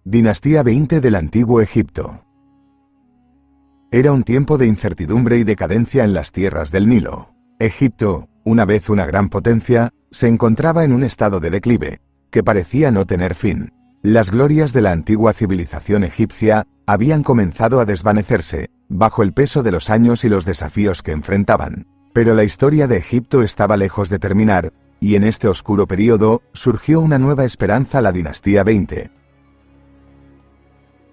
Dinastía 20 del Antiguo Egipto. Era un tiempo de incertidumbre y decadencia en las tierras del Nilo. Egipto, una vez una gran potencia, se encontraba en un estado de declive, que parecía no tener fin. Las glorias de la antigua civilización egipcia habían comenzado a desvanecerse, bajo el peso de los años y los desafíos que enfrentaban. Pero la historia de Egipto estaba lejos de terminar, y en este oscuro período surgió una nueva esperanza: la Dinastía 20.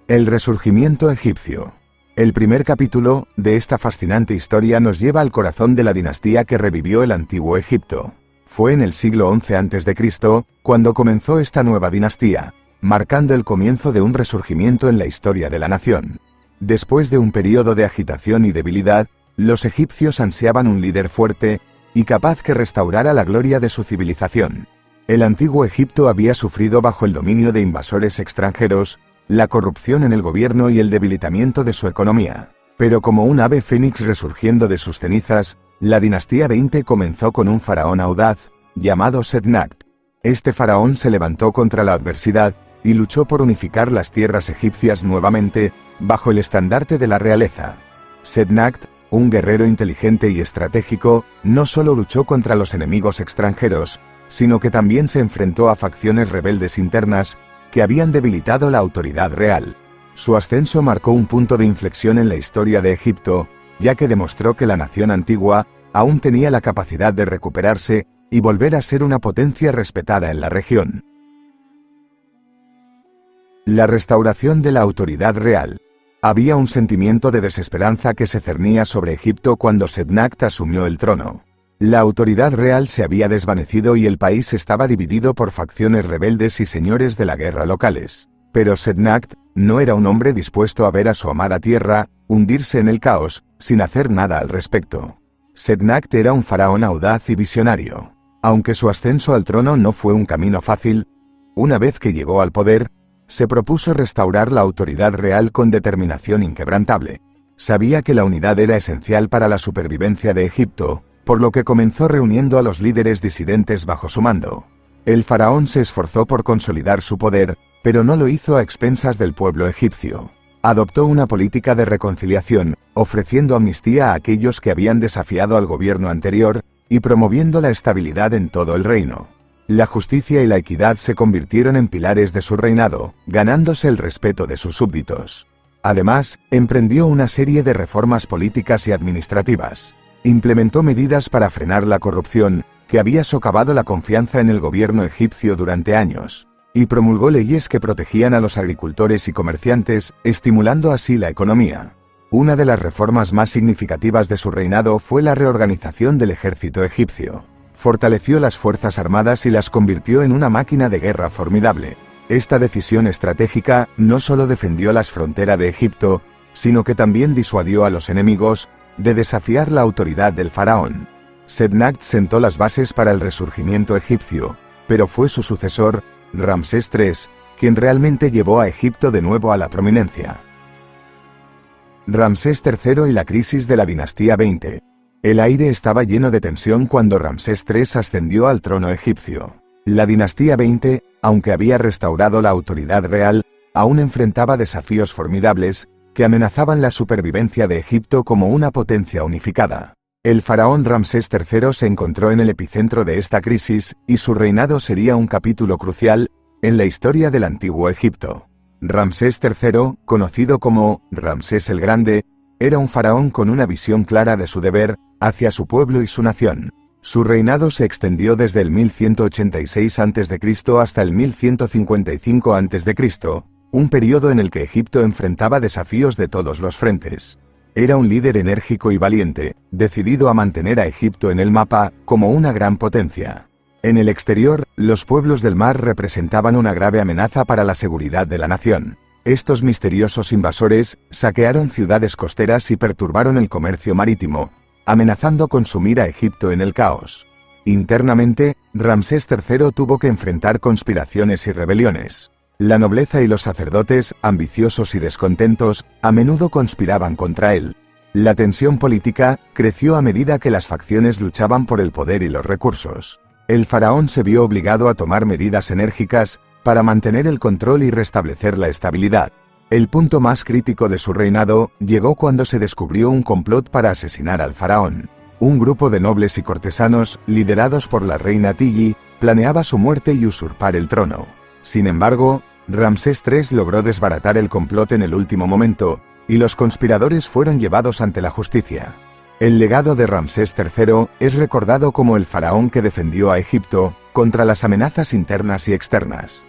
El resurgimiento egipcio. El primer capítulo de esta fascinante historia nos lleva al corazón de la dinastía que revivió el antiguo Egipto. Fue en el siglo XI a.C. cuando comenzó esta nueva dinastía, marcando el comienzo de un resurgimiento en la historia de la nación. Después de un periodo de agitación y debilidad, los egipcios ansiaban un líder fuerte y capaz que restaurara la gloria de su civilización. El antiguo Egipto había sufrido bajo el dominio de invasores extranjeros, la corrupción en el gobierno y el debilitamiento de su economía. Pero como un ave fénix resurgiendo de sus cenizas, la dinastía 20 comenzó con un faraón audaz, llamado Sednakt. Este faraón se levantó contra la adversidad y luchó por unificar las tierras egipcias nuevamente, bajo el estandarte de la realeza. Sednakt, un guerrero inteligente y estratégico, no solo luchó contra los enemigos extranjeros, sino que también se enfrentó a facciones rebeldes internas, que habían debilitado la autoridad real. Su ascenso marcó un punto de inflexión en la historia de Egipto, ya que demostró que la nación antigua aún tenía la capacidad de recuperarse y volver a ser una potencia respetada en la región. La restauración de la autoridad real. Había un sentimiento de desesperanza que se cernía sobre Egipto cuando Sednakt asumió el trono. La autoridad real se había desvanecido y el país estaba dividido por facciones rebeldes y señores de la guerra locales. Pero Sednakt no era un hombre dispuesto a ver a su amada tierra hundirse en el caos, sin hacer nada al respecto. Sednakt era un faraón audaz y visionario. Aunque su ascenso al trono no fue un camino fácil, una vez que llegó al poder, se propuso restaurar la autoridad real con determinación inquebrantable. Sabía que la unidad era esencial para la supervivencia de Egipto, por lo que comenzó reuniendo a los líderes disidentes bajo su mando. El faraón se esforzó por consolidar su poder, pero no lo hizo a expensas del pueblo egipcio. Adoptó una política de reconciliación, ofreciendo amnistía a aquellos que habían desafiado al gobierno anterior, y promoviendo la estabilidad en todo el reino. La justicia y la equidad se convirtieron en pilares de su reinado, ganándose el respeto de sus súbditos. Además, emprendió una serie de reformas políticas y administrativas. Implementó medidas para frenar la corrupción, que había socavado la confianza en el gobierno egipcio durante años, y promulgó leyes que protegían a los agricultores y comerciantes, estimulando así la economía. Una de las reformas más significativas de su reinado fue la reorganización del ejército egipcio. Fortaleció las fuerzas armadas y las convirtió en una máquina de guerra formidable. Esta decisión estratégica no solo defendió las fronteras de Egipto, sino que también disuadió a los enemigos de desafiar la autoridad del faraón. Sednakt sentó las bases para el resurgimiento egipcio, pero fue su sucesor, Ramsés III, quien realmente llevó a Egipto de nuevo a la prominencia. Ramsés III y la crisis de la dinastía 20. El aire estaba lleno de tensión cuando Ramsés III ascendió al trono egipcio. La dinastía 20, aunque había restaurado la autoridad real, aún enfrentaba desafíos formidables, que amenazaban la supervivencia de Egipto como una potencia unificada. El faraón Ramsés III se encontró en el epicentro de esta crisis, y su reinado sería un capítulo crucial en la historia del antiguo Egipto. Ramsés III, conocido como Ramsés el Grande, era un faraón con una visión clara de su deber hacia su pueblo y su nación. Su reinado se extendió desde el 1186 a.C. hasta el 1155 a.C., un periodo en el que Egipto enfrentaba desafíos de todos los frentes. Era un líder enérgico y valiente, decidido a mantener a Egipto en el mapa como una gran potencia. En el exterior, los pueblos del mar representaban una grave amenaza para la seguridad de la nación. Estos misteriosos invasores saquearon ciudades costeras y perturbaron el comercio marítimo, amenazando con sumir a Egipto en el caos. Internamente, Ramsés III tuvo que enfrentar conspiraciones y rebeliones. La nobleza y los sacerdotes, ambiciosos y descontentos, a menudo conspiraban contra él. La tensión política creció a medida que las facciones luchaban por el poder y los recursos. El faraón se vio obligado a tomar medidas enérgicas para mantener el control y restablecer la estabilidad. El punto más crítico de su reinado llegó cuando se descubrió un complot para asesinar al faraón. Un grupo de nobles y cortesanos, liderados por la reina Tigi, planeaba su muerte y usurpar el trono. Sin embargo, Ramsés III logró desbaratar el complot en el último momento, y los conspiradores fueron llevados ante la justicia. El legado de Ramsés III es recordado como el faraón que defendió a Egipto contra las amenazas internas y externas.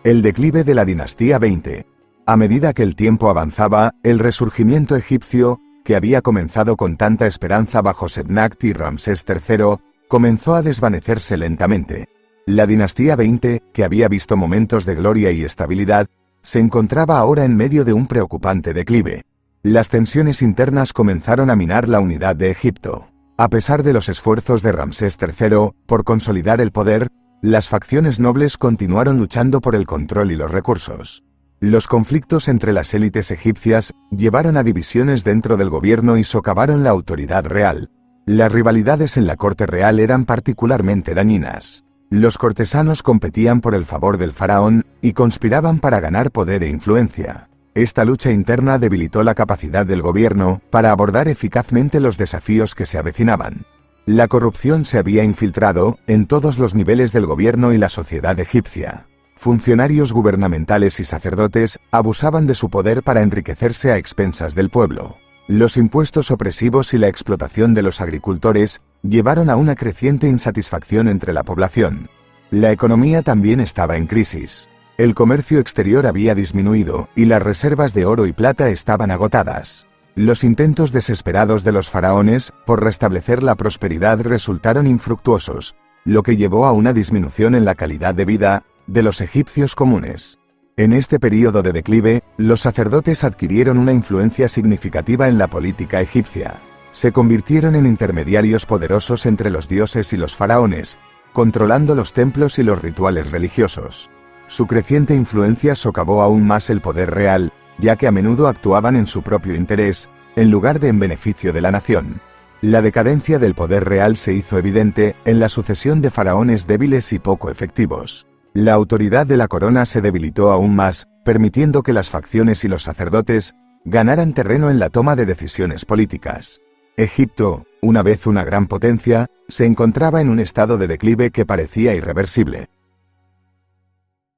El declive de la dinastía 20. A medida que el tiempo avanzaba, el resurgimiento egipcio, que había comenzado con tanta esperanza bajo Sednakt y Ramsés III, comenzó a desvanecerse lentamente. La dinastía 20, que había visto momentos de gloria y estabilidad, se encontraba ahora en medio de un preocupante declive. Las tensiones internas comenzaron a minar la unidad de Egipto. A pesar de los esfuerzos de Ramsés III por consolidar el poder, las facciones nobles continuaron luchando por el control y los recursos. Los conflictos entre las élites egipcias llevaron a divisiones dentro del gobierno y socavaron la autoridad real. Las rivalidades en la corte real eran particularmente dañinas. Los cortesanos competían por el favor del faraón y conspiraban para ganar poder e influencia. Esta lucha interna debilitó la capacidad del gobierno para abordar eficazmente los desafíos que se avecinaban. La corrupción se había infiltrado en todos los niveles del gobierno y la sociedad egipcia. Funcionarios gubernamentales y sacerdotes abusaban de su poder para enriquecerse a expensas del pueblo. Los impuestos opresivos y la explotación de los agricultores llevaron a una creciente insatisfacción entre la población. La economía también estaba en crisis. El comercio exterior había disminuido y las reservas de oro y plata estaban agotadas. Los intentos desesperados de los faraones por restablecer la prosperidad resultaron infructuosos, lo que llevó a una disminución en la calidad de vida de los egipcios comunes. En este período de declive, los sacerdotes adquirieron una influencia significativa en la política egipcia. Se convirtieron en intermediarios poderosos entre los dioses y los faraones, controlando los templos y los rituales religiosos. Su creciente influencia socavó aún más el poder real, ya que a menudo actuaban en su propio interés, en lugar de en beneficio de la nación. La decadencia del poder real se hizo evidente en la sucesión de faraones débiles y poco efectivos. La autoridad de la corona se debilitó aún más, permitiendo que las facciones y los sacerdotes ganaran terreno en la toma de decisiones políticas. Egipto, una vez una gran potencia, se encontraba en un estado de declive que parecía irreversible.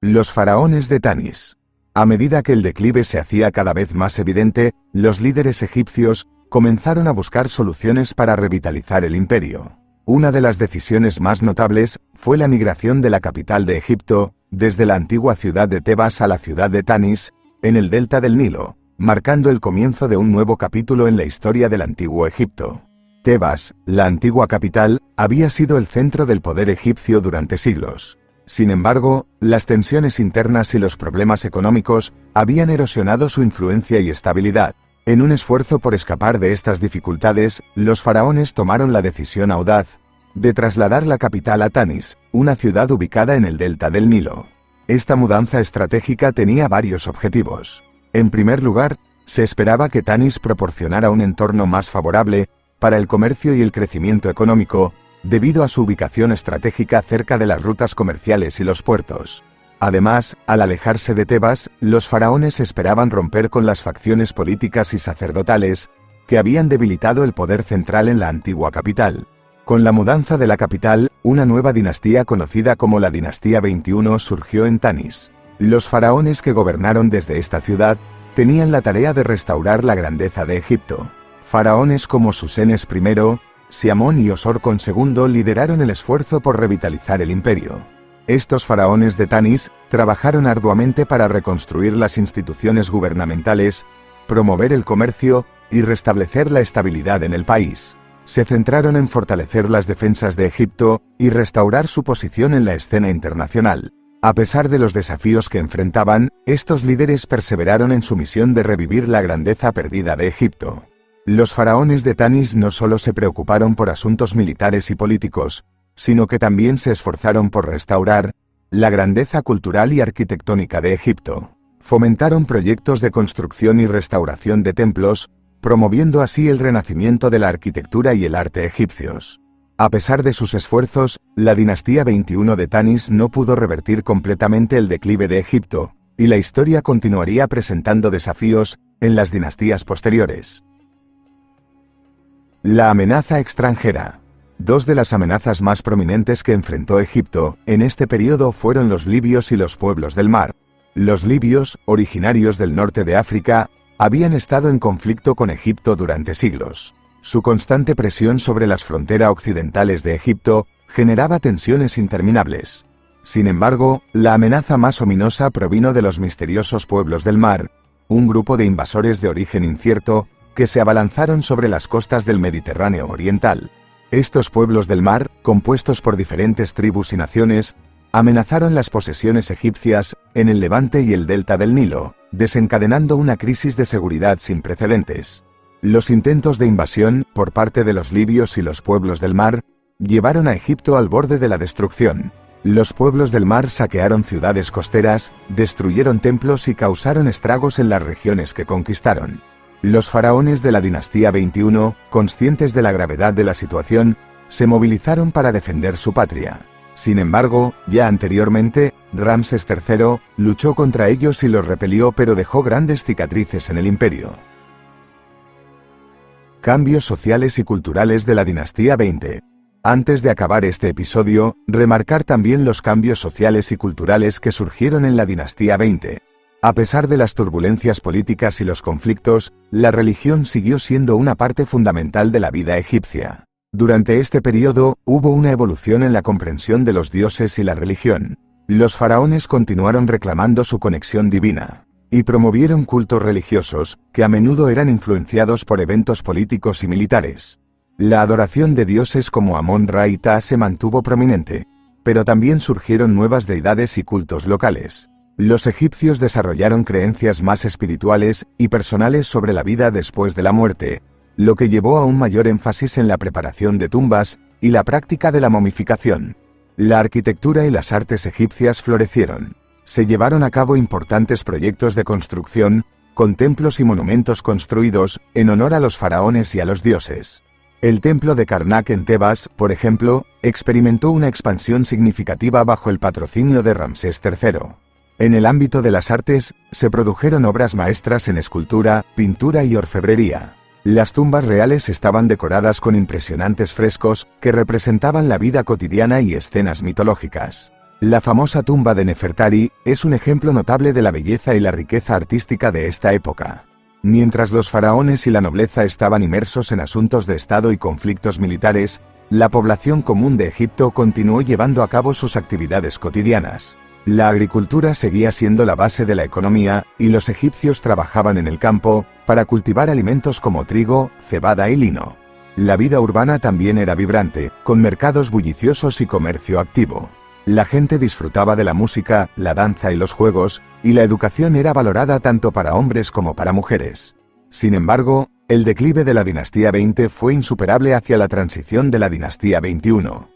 Los faraones de Tanis. A medida que el declive se hacía cada vez más evidente, los líderes egipcios comenzaron a buscar soluciones para revitalizar el imperio. Una de las decisiones más notables fue la migración de la capital de Egipto, desde la antigua ciudad de Tebas a la ciudad de Tanis, en el delta del Nilo, marcando el comienzo de un nuevo capítulo en la historia del antiguo Egipto. Tebas, la antigua capital, había sido el centro del poder egipcio durante siglos. Sin embargo, las tensiones internas y los problemas económicos habían erosionado su influencia y estabilidad. En un esfuerzo por escapar de estas dificultades, los faraones tomaron la decisión audaz de trasladar la capital a Tanis, una ciudad ubicada en el delta del Nilo. Esta mudanza estratégica tenía varios objetivos. En primer lugar, se esperaba que Tanis proporcionara un entorno más favorable para el comercio y el crecimiento económico, debido a su ubicación estratégica cerca de las rutas comerciales y los puertos. Además, al alejarse de Tebas, los faraones esperaban romper con las facciones políticas y sacerdotales que habían debilitado el poder central en la antigua capital. Con la mudanza de la capital, una nueva dinastía conocida como la dinastía 21 surgió en Tanis. Los faraones que gobernaron desde esta ciudad tenían la tarea de restaurar la grandeza de Egipto. Faraones como Susenes I, Siamón y Osorkon II lideraron el esfuerzo por revitalizar el imperio. Estos faraones de Tanis trabajaron arduamente para reconstruir las instituciones gubernamentales, promover el comercio y restablecer la estabilidad en el país. Se centraron en fortalecer las defensas de Egipto y restaurar su posición en la escena internacional. A pesar de los desafíos que enfrentaban, estos líderes perseveraron en su misión de revivir la grandeza perdida de Egipto. Los faraones de Tanis no solo se preocuparon por asuntos militares y políticos, sino que también se esforzaron por restaurar la grandeza cultural y arquitectónica de Egipto. Fomentaron proyectos de construcción y restauración de templos, promoviendo así el renacimiento de la arquitectura y el arte egipcios. A pesar de sus esfuerzos, la dinastía 21 de Tanis no pudo revertir completamente el declive de Egipto, y la historia continuaría presentando desafíos en las dinastías posteriores. La amenaza extranjera. Dos de las amenazas más prominentes que enfrentó Egipto en este periodo fueron los libios y los pueblos del mar. Los libios, originarios del norte de África, habían estado en conflicto con Egipto durante siglos. Su constante presión sobre las fronteras occidentales de Egipto generaba tensiones interminables. Sin embargo, la amenaza más ominosa provino de los misteriosos pueblos del mar, un grupo de invasores de origen incierto que se abalanzaron sobre las costas del Mediterráneo oriental. Estos pueblos del mar, compuestos por diferentes tribus y naciones, amenazaron las posesiones egipcias en el Levante y el delta del Nilo, desencadenando una crisis de seguridad sin precedentes. Los intentos de invasión, por parte de los libios y los pueblos del mar, llevaron a Egipto al borde de la destrucción. Los pueblos del mar saquearon ciudades costeras, destruyeron templos y causaron estragos en las regiones que conquistaron. Los faraones de la dinastía 21, conscientes de la gravedad de la situación, se movilizaron para defender su patria. Sin embargo, ya anteriormente, Ramsés III luchó contra ellos y los repelió, pero dejó grandes cicatrices en el imperio. Cambios sociales y culturales de la dinastía 20. Antes de acabar este episodio, remarcar también los cambios sociales y culturales que surgieron en la dinastía 20. A pesar de las turbulencias políticas y los conflictos, la religión siguió siendo una parte fundamental de la vida egipcia. Durante este periodo, hubo una evolución en la comprensión de los dioses y la religión. Los faraones continuaron reclamando su conexión divina y promovieron cultos religiosos, que a menudo eran influenciados por eventos políticos y militares. La adoración de dioses como Amon-Ra y Ptah se mantuvo prominente, pero también surgieron nuevas deidades y cultos locales. Los egipcios desarrollaron creencias más espirituales y personales sobre la vida después de la muerte, lo que llevó a un mayor énfasis en la preparación de tumbas y la práctica de la momificación. La arquitectura y las artes egipcias florecieron. Se llevaron a cabo importantes proyectos de construcción, con templos y monumentos construidos en honor a los faraones y a los dioses. El templo de Karnak en Tebas, por ejemplo, experimentó una expansión significativa bajo el patrocinio de Ramsés III. En el ámbito de las artes, se produjeron obras maestras en escultura, pintura y orfebrería. Las tumbas reales estaban decoradas con impresionantes frescos que representaban la vida cotidiana y escenas mitológicas. La famosa tumba de Nefertari es un ejemplo notable de la belleza y la riqueza artística de esta época. Mientras los faraones y la nobleza estaban inmersos en asuntos de Estado y conflictos militares, la población común de Egipto continuó llevando a cabo sus actividades cotidianas. La agricultura seguía siendo la base de la economía, y los egipcios trabajaban en el campo para cultivar alimentos como trigo, cebada y lino. La vida urbana también era vibrante, con mercados bulliciosos y comercio activo. La gente disfrutaba de la música, la danza y los juegos, y la educación era valorada tanto para hombres como para mujeres. Sin embargo, el declive de la dinastía 20 fue insuperable hacia la transición de la dinastía 21.